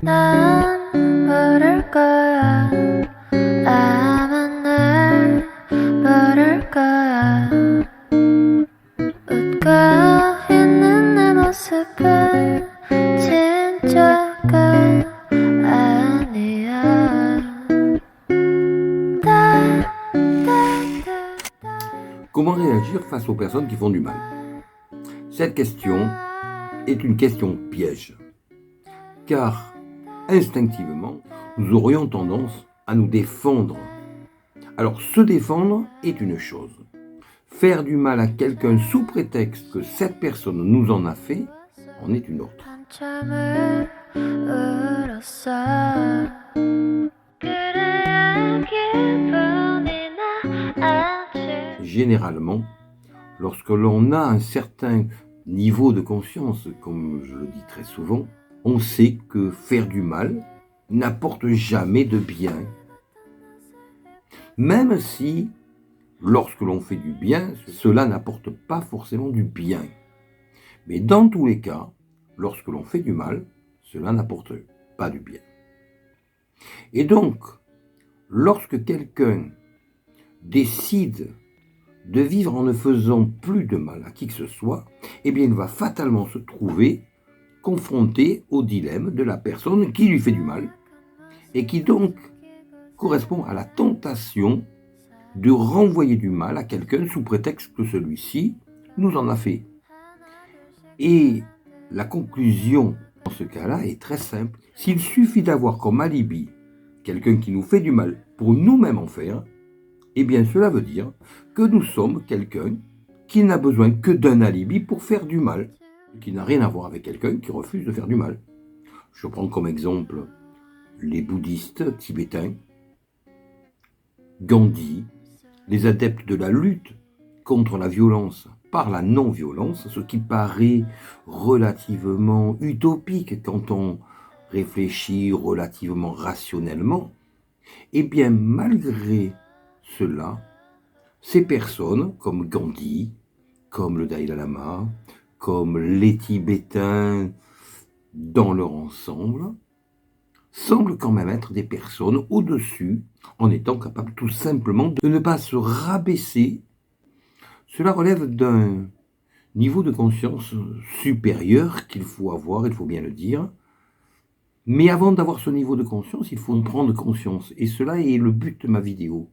난 모를 거야. 아마 날 모를 거야. 웃고 있는 내 모습은 진짜가 아니야. Comment réagir face aux personnes qui font du mal? Cette question est une question piège, car instinctivement, nous aurions tendance à nous défendre. Alors, se défendre est une chose. Faire du mal à quelqu'un sous prétexte que cette personne nous en a fait, en est une autre. Généralement, lorsque l'on a un certain niveau de conscience, comme je le dis très souvent, on sait que faire du mal n'apporte jamais de bien. Même si, lorsque l'on fait du bien, cela n'apporte pas forcément du bien. Mais dans tous les cas, lorsque l'on fait du mal, cela n'apporte pas du bien. Et donc, lorsque quelqu'un décide de vivre en ne faisant plus de mal à qui que ce soit, eh bien il va fatalement se trouver confronté au dilemme de la personne qui lui fait du mal et qui donc correspond à la tentation de renvoyer du mal à quelqu'un sous prétexte que celui-ci nous en a fait. Et la conclusion dans ce cas-là est très simple. S'il suffit d'avoir comme alibi quelqu'un qui nous fait du mal pour nous-mêmes en faire, eh bien cela veut dire que nous sommes quelqu'un qui n'a besoin que d'un alibi pour faire du mal, qui n'a rien à voir avec quelqu'un qui refuse de faire du mal. Je prends comme exemple les bouddhistes tibétains, Gandhi, les adeptes de la lutte contre la violence par la non-violence, ce qui paraît relativement utopique quand on réfléchit relativement rationnellement. Eh bien, malgré cela, ces personnes, comme Gandhi, comme le Dalai Lama, comme les Tibétains dans leur ensemble, semblent quand même être des personnes au-dessus, en étant capables tout simplement de ne pas se rabaisser. Cela relève d'un niveau de conscience supérieur qu'il faut avoir, il faut bien le dire. Mais avant d'avoir ce niveau de conscience, il faut en prendre conscience. Et cela est le but de ma vidéo.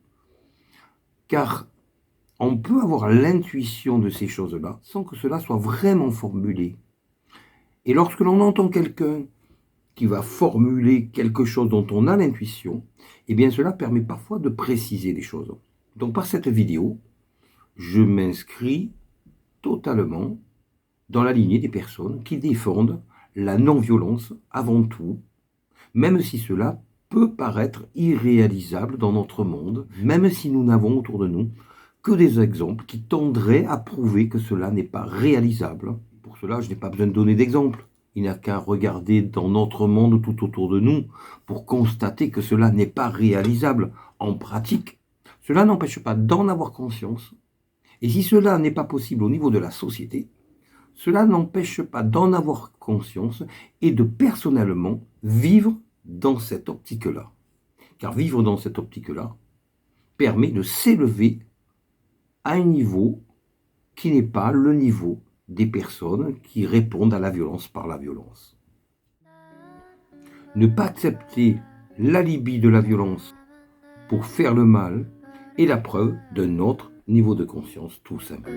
Car on peut avoir l'intuition de ces choses-là sans que cela soit vraiment formulé. Et lorsque l'on entend quelqu'un qui va formuler quelque chose dont on a l'intuition, eh bien cela permet parfois de préciser les choses. Donc par cette vidéo, je m'inscris totalement dans la lignée des personnes qui défendent la non-violence avant tout, même si cela peut paraître irréalisable dans notre monde, même si nous n'avons autour de nous que des exemples qui tendraient à prouver que cela n'est pas réalisable. Pour cela, je n'ai pas besoin de donner d'exemples. Il n'y a qu'à regarder dans notre monde tout autour de nous pour constater que cela n'est pas réalisable en pratique. Cela n'empêche pas d'en avoir conscience. Et si cela n'est pas possible au niveau de la société, cela n'empêche pas d'en avoir conscience et de personnellement vivre dans cette optique-là. Car vivre dans cette optique-là permet de s'élever à un niveau qui n'est pas le niveau des personnes qui répondent à la violence par la violence. Ne pas accepter l'alibi de la violence pour faire le mal est la preuve d'un autre niveau de conscience tout simple.